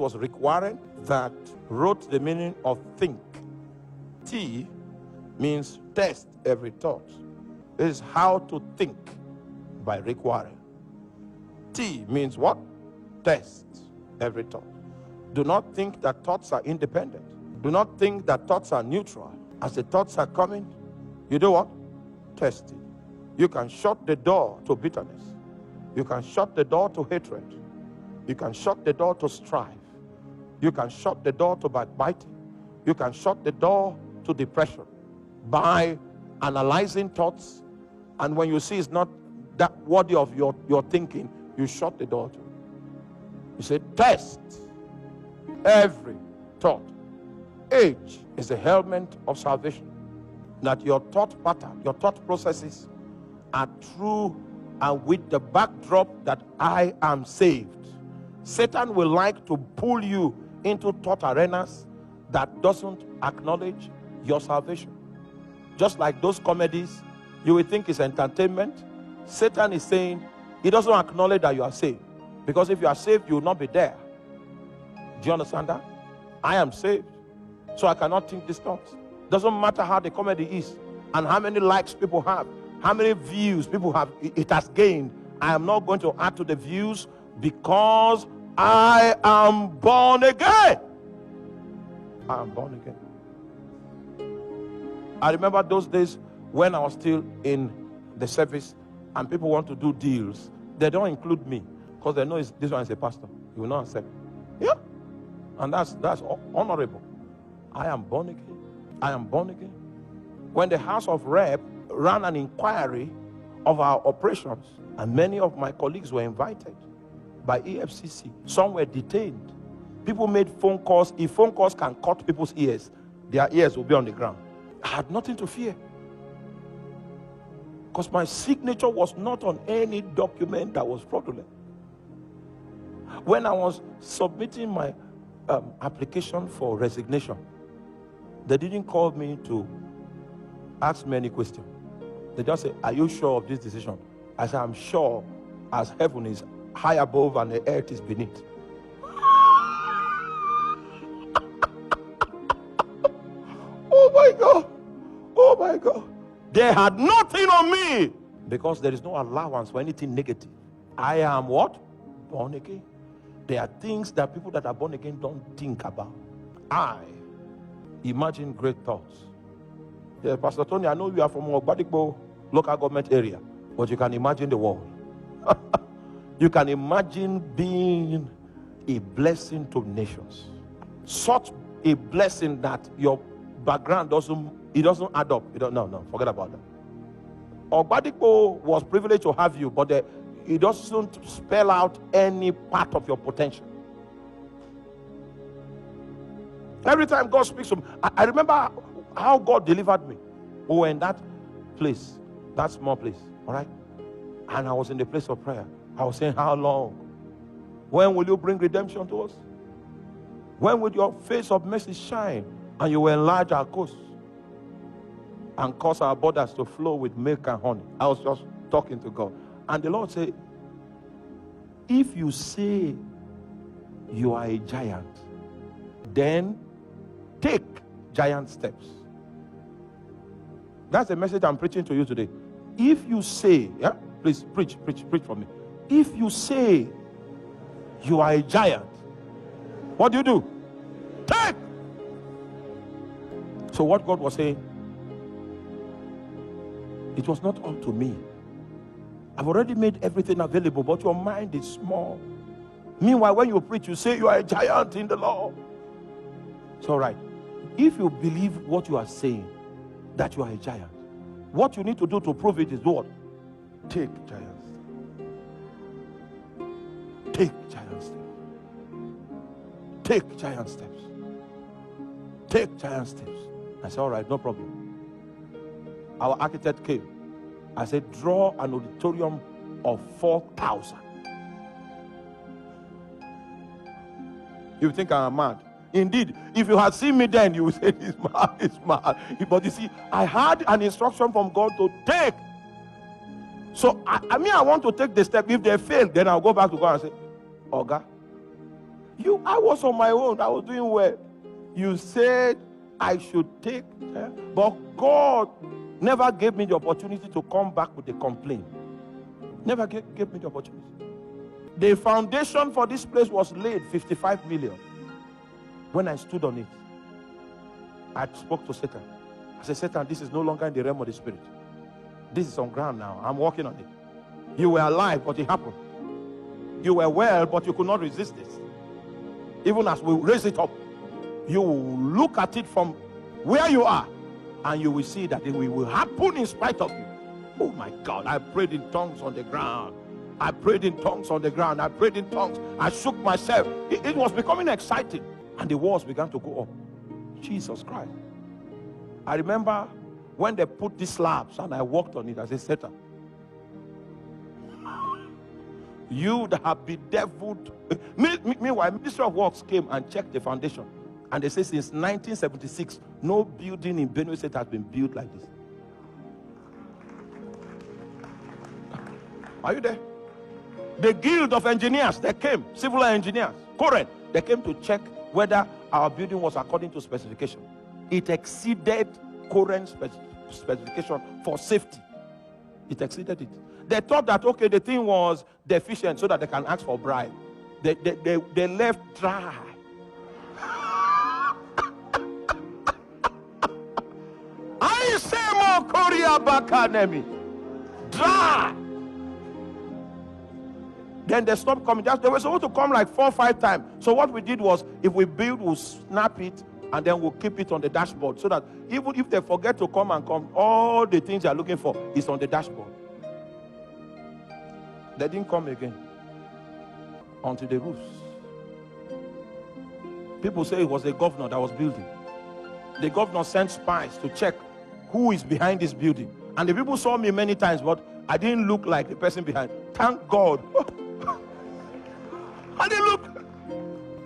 was Rick Warren that wrote the meaning of think. T means test every thought. This is How to Think by Rick Warren. T means what? Test every thought. Do not think that thoughts are independent. Do not think that thoughts are neutral. As the thoughts are coming, you do what? Test it. You can shut the door to bitterness. You can shut the door to hatred. You can shut the door to strife. You can shut the door to backbiting. You can shut the door to depression by analyzing thoughts. And when you see it's not that worthy of your thinking, you shut the door to it. You say, test every thought. H is the helmet of salvation. That your thought pattern, your thought processes are true and with the backdrop that I am saved. Satan will like to pull you into thought arenas that doesn't acknowledge your salvation. Just like those comedies, you will think it's entertainment. Satan is saying he doesn't acknowledge that you are saved. Because if you are saved, you will not be there. Do you understand that? I am saved, so I cannot think these thoughts. Doesn't matter how the comedy is and how many likes people have, how many views people have, it has gained. I am not going to add to the views because I am born again. I am born again. I remember those days when I was still in the service and people want to do deals. They don't include me because they know this one is a pastor. You will not accept. Yeah. And that's honorable. I am born again. I am born again. When the House of Rep ran an inquiry of our operations, and many of my colleagues were invited by EFCC, some were detained. People made phone calls. If phone calls can cut people's ears, their ears will be on the ground. I had nothing to fear because my signature was not on any document that was fraudulent. When I was submitting my application for resignation, they didn't call me to ask me any question. They just said, are you sure of this decision? I said, I'm sure, as heaven is high above and the earth is beneath. Oh my God. Oh my God. They had nothing on me because there is no allowance for anything negative. I am what? Born again. There are things that people that are born again don't think about. I imagine great thoughts. Yeah, Pastor Tony, I know you are from Ogbadigbo local government area, but you can imagine the world. You can imagine being a blessing to nations. Such a blessing that your background doesn't add up. No, forget about that. Ogbadigbo was privileged to have you, but it doesn't spell out any part of your potential. Every time God speaks to me, I remember how God delivered me. We were in that place, that small place, all right? And I was in the place of prayer. I was saying, how long? When will you bring redemption to us? When will your face of mercy shine and you will enlarge our coast and cause our borders to flow with milk and honey? I was just talking to God. And the Lord said, if you say you are a giant, then take giant steps. That's the message I'm preaching to you today. If you say, yeah, please preach for me. If you say you are a giant, what do? Take. So what God was saying, it was not up to me. I've already made everything available, but your mind is small. Meanwhile, when you preach, you say you are a giant in the Lord. It's all right. If you believe what you are saying, that you are a giant, what you need to do to prove it is what? Take giant steps. Take giant steps. Take giant steps. Take giant steps. I said, all right, no problem. Our architect came. I said, draw an auditorium of 4,000. You think I'm mad? Indeed, if you had seen me then, you would say, he's mad. But you see, I had an instruction from God to take. So, I want to take the step. If they fail, then I'll go back to God and say, Oga, I was on my own. I was doing well. You said I should take, but God never gave me the opportunity to come back with a complaint. Never gave me the opportunity. The foundation for this place was laid 55 million. When I stood on it, I spoke to Satan. I said, Satan, this is no longer in the realm of the spirit. This is on ground now. I'm working on it. You were alive, but it happened. You were well, but you could not resist this. Even as we raise it up, you will look at it from where you are, and you will see that it will happen in spite of you. Oh my God, I prayed in tongues on the ground. I prayed in tongues on the ground. I prayed in tongues. I shook myself. It was becoming exciting, and the walls began to go up. Jesus Christ. I remember when they put these slabs and I walked on it, I said, Satan, you that have bedeviled. Meanwhile, Ministry of Works came and checked the foundation, and they say since 1976 no building in Benue State has been built like this. Are you there? The Guild of Engineers, they came, civil engineers, current, they came to check whether our building was according to specification. It exceeded current specification for safety. It exceeded it. They thought that, okay, the thing was deficient so that they can ask for bribe. They left dry. I say more Korea Bakanemi. Dry. Then they stopped coming. They were supposed to come like 4 or 5 times. So what we did was, if we build, we'll snap it and then we'll keep it on the dashboard, so that even if they forget to come, all the things they're looking for is on the dashboard. They didn't come again until the roofs. People say it was the governor that was building. The governor sent spies to check who is behind this building. And the people saw me many times, but I didn't look like the person behind. Thank God. I didn't look.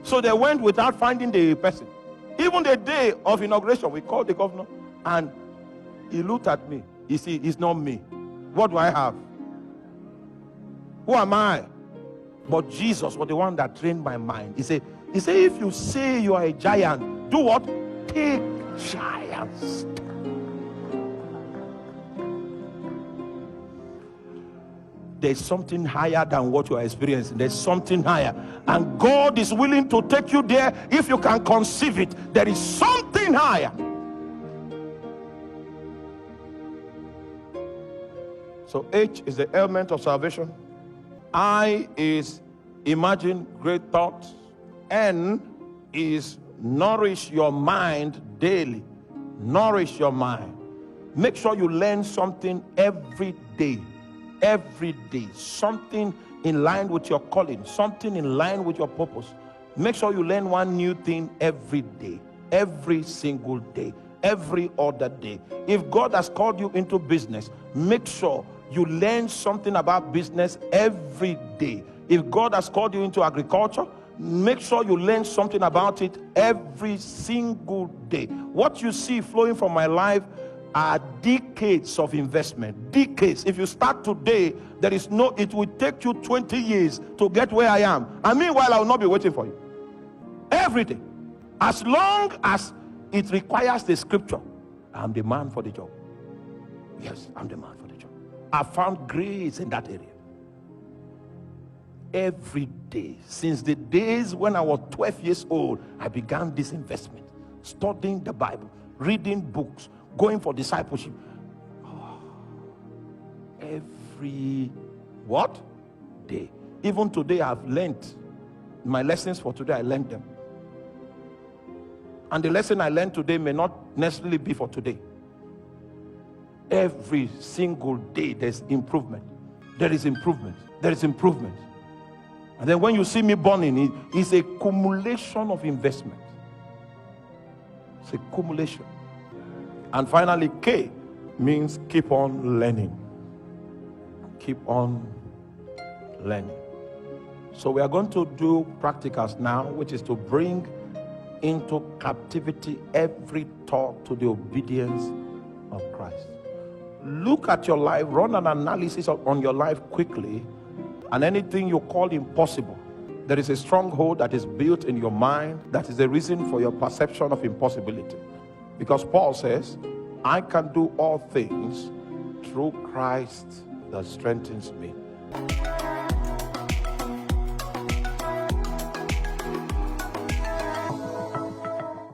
So they went without finding the person. Even the day of inauguration, we called the governor, and he looked at me. He said, it's not me. What do I have? Who am I? But Jesus was the one that trained my mind. He said, if you say you are a giant, do what? Take giants. There's something higher than what you are experiencing. There's something higher. And God is willing to take you there if you can conceive it. There is something higher. So H is the element of salvation. I is imagine great thoughts. N is nourish your mind daily. Nourish your mind. Make sure you learn something every day. Every day. Something in line with your calling. Something in line with your purpose. Make sure you learn one new thing every day. Every single day. Every other day. If God has called you into business, make sure you learn something about business every day. If God has called you into agriculture, make sure you learn something about it every single day. What you see flowing from my life are decades of investment. Decades. If you start today, it will take you 20 years to get where I am. And meanwhile, I will not be waiting for you. Every day. As long as it requires the scripture, I'm the man for the job. Yes, I'm the man for the job. I found grace in that area. Every day. Since the days when I was 12 years old, I began this investment. Studying the Bible, reading books, going for discipleship. Every what? Day. Even today I've learned my lessons for today. I learned them. And the lesson I learned today may not necessarily be for today. Every single day there's improvement. There is improvement. There is improvement. And then when you see me burning, it's a accumulation of investment. It's a accumulation. And finally, K means keep on learning. Keep on learning. So we are going to do practicals now, which is to bring into captivity every thought to the obedience of Christ. Look at your life, run an analysis on your life quickly, and anything you call impossible, There is a stronghold that is built in your mind that is the reason for your perception of impossibility. Because Paul says, I can do all things through Christ that strengthens me.